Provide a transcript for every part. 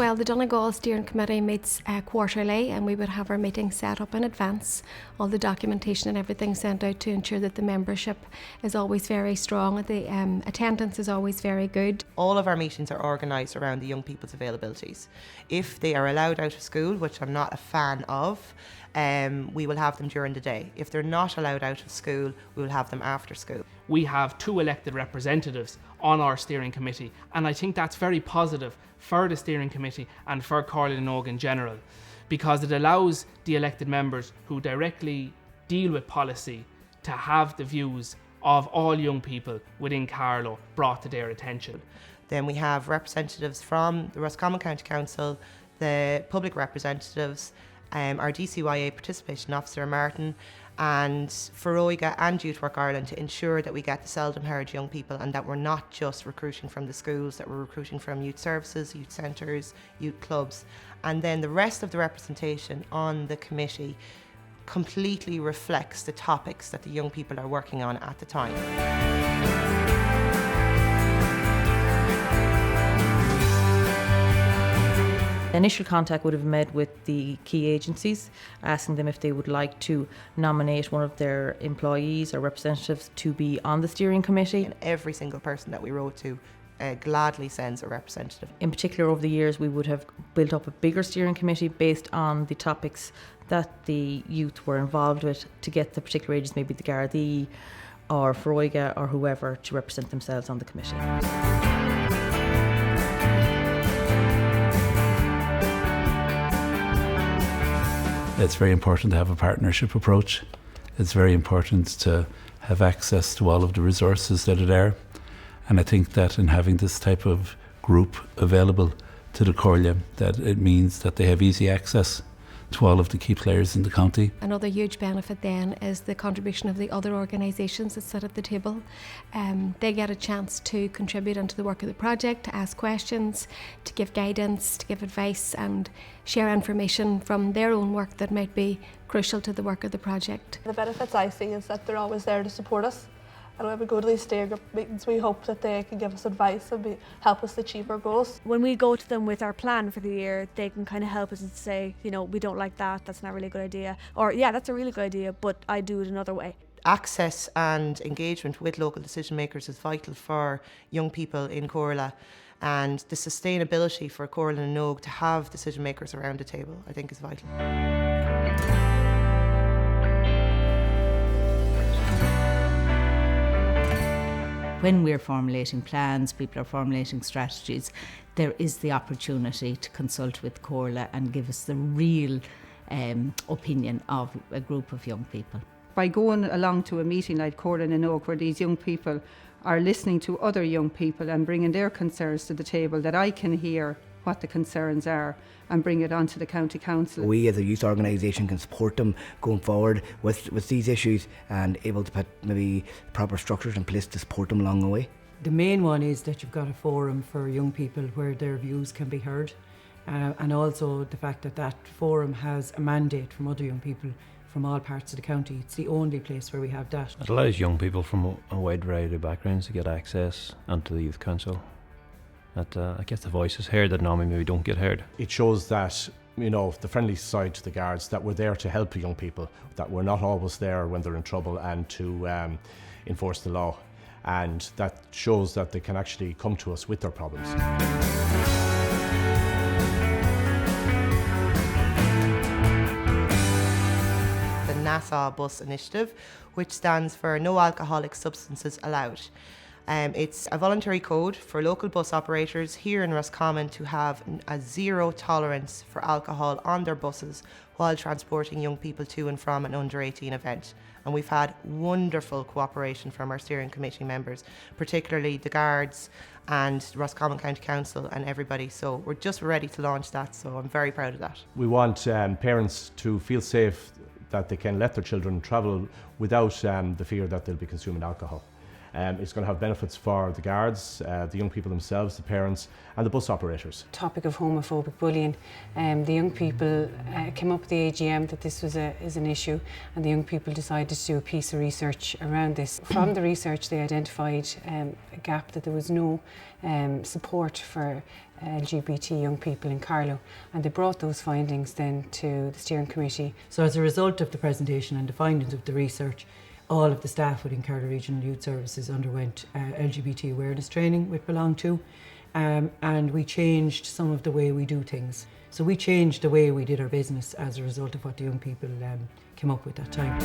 Well, the Donegal Steering Committee meets quarterly, and we would have our meeting set up in advance, all the documentation and everything sent out to ensure that the membership is always very strong, the attendance is always very good. All of our meetings are organised around the young people's availabilities. If they are allowed out of school, which I'm not a fan of, we will have them during the day. If they're not allowed out of school, we will have them after school. We have 2 elected representatives on our steering committee, and I think that's very positive for the steering committee and for Carlow and Donohoe in general, because it allows the elected members who directly deal with policy to have the views of all young people within Carlow brought to their attention. Then we have representatives from the Roscommon County Council, the public representatives, our DCYA participation officer Martin, and Feroiga and Youth Work Ireland to ensure that we get the seldom heard young people, and that we're not just recruiting from the schools, that we're recruiting from youth services, youth centres, youth clubs. And then the rest of the representation on the committee completely reflects the topics that the young people are working on at the time. Initial contact would have been made with the key agencies, asking them if they would like to nominate one of their employees or representatives to be on the steering committee. And every single person that we wrote to gladly sends a representative. In particular, over the years, we would have built up a bigger steering committee based on the topics that the youth were involved with, to get the particular agencies, maybe the Garda or Feroiga or whoever, to represent themselves on the committee. It's very important to have a partnership approach. It's very important to have access to all of the resources that are there. And I think that in having this type of group available to the Comhairle, that it means that they have easy access to all of the key players in the county. Another huge benefit then is the contribution of the other organisations that sit at the table. They get a chance to contribute into the work of the project, to ask questions, to give guidance, to give advice, and share information from their own work that might be crucial to the work of the project. The benefits I see is that they're always there to support us. And when we go to these steering group meetings, we hope that they can give us advice and help us achieve our goals. When we go to them with our plan for the year, they can kind of help us and say, you know, we don't like that, that's not really a good idea. Or, yeah, that's a really good idea, but I do it another way. Access and engagement with local decision makers is vital for young people in Comhairle, and the sustainability for Comhairle and Donohoe to have decision makers around the table, I think, is vital. When we're formulating plans, people are formulating strategies, there is the opportunity to consult with Comhairle and give us the real opinion of a group of young people. By going along to a meeting like Comhairle and Donohoe, where these young people are listening to other young people and bringing their concerns to the table, that I can hear what the concerns are and bring it onto the County Council. We as a youth organisation can support them going forward with these issues, and able to put maybe proper structures in place to support them along the way. The main one is that you've got a forum for young people where their views can be heard, and also the fact that that forum has a mandate from other young people from all parts of the county. It's the only place where we have that. It allows young people from a wide variety of backgrounds to get access onto the Youth Council. That I guess the voices heard that normally maybe don't get heard. It shows that, you know, the friendly side to the Guards, that we're there to help young people, that we're not always there when they're in trouble and to enforce the law. And that shows that they can actually come to us with their problems. The Nassau Bus Initiative, which stands for No Alcoholic Substances Allowed. It's a voluntary code for local bus operators here in Roscommon to have a zero tolerance for alcohol on their buses while transporting young people to and from an under 18 event. And we've had wonderful cooperation from our steering committee members, particularly the Guards and Roscommon County Council and everybody. So we're just ready to launch that, so I'm very proud of that. We want parents to feel safe that they can let their children travel without the fear that they'll be consuming alcohol. It's going to have benefits for the guards, the young people themselves, the parents and the bus operators. Topic of homophobic bullying. The young people came up with the AGM that this is an issue, and the young people decided to do a piece of research around this. From the research they identified a gap, that there was no support for LGBT young people in Carlow, and they brought those findings then to the steering committee. So as a result of the presentation and the findings of the research, all of the staff within Carlow Regional Youth Services underwent LGBT awareness training with Belong To, and we changed some of the way we do things. So we changed the way we did our business as a result of what the young people came up with that time.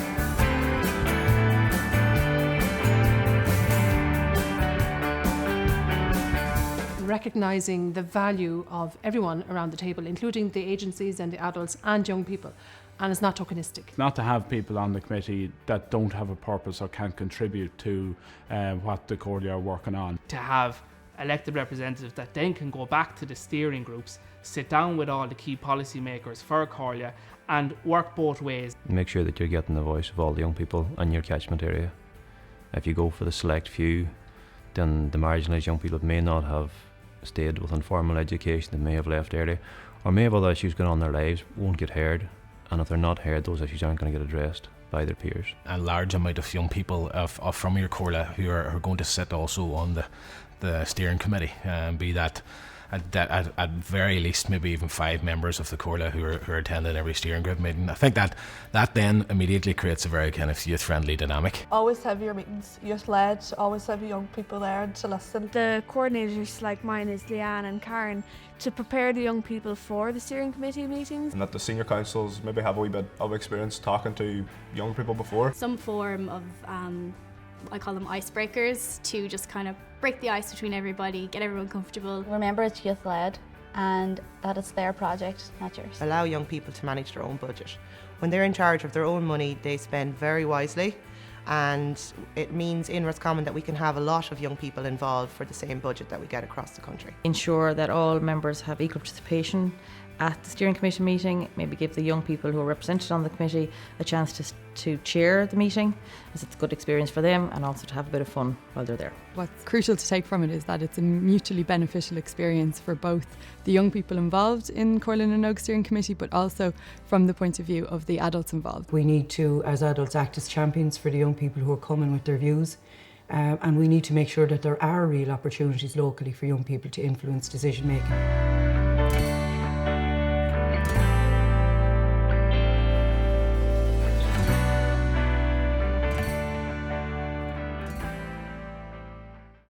Recognising the value of everyone around the table, including the agencies and the adults and young people, and it's not tokenistic. Not to have people on the committee that don't have a purpose or can't contribute to what the Comhairle are working on. To have elected representatives that then can go back to the steering groups, sit down with all the key policymakers for Comhairle and work both ways. Make sure that you're getting the voice of all the young people in your catchment area. If you go for the select few, then the marginalised young people may not have stayed with informal education, they may have left early, or may have other issues going on in their lives, won't get heard, and if they're not heard, those issues aren't going to get addressed by their peers. A large amount of young people from your Comhairle who are going to sit also on the steering committee, be that at very least maybe even 5 members of the Comhairle who are attending every steering group meeting. I think that then immediately creates a very kind of youth-friendly dynamic. Always have your meetings youth-led, always have young people there to listen. The coordinators like mine is Leanne and Karen, to prepare the young people for the steering committee meetings. And that the senior councils maybe have a wee bit of experience talking to young people before. Some form of I call them icebreakers, to just kind of break the ice between everybody, get everyone comfortable. Remember, it's youth-led and that it's their project, not yours. Allow young people to manage their own budget. When they're in charge of their own money, they spend very wisely, and it means in Roscommon that we can have a lot of young people involved for the same budget that we get across the country. Ensure that all members have equal participation at the steering committee meeting, maybe give the young people who are represented on the committee a chance to chair the meeting, as it's a good experience for them, and also to have a bit of fun while they're there. What's crucial to take from it is that it's a mutually beneficial experience for both the young people involved in Comhairle and Oak Steering Committee, but also from the point of view of the adults involved. We need to, as adults, act as champions for the young people who are coming with their views, and we need to make sure that there are real opportunities locally for young people to influence decision making.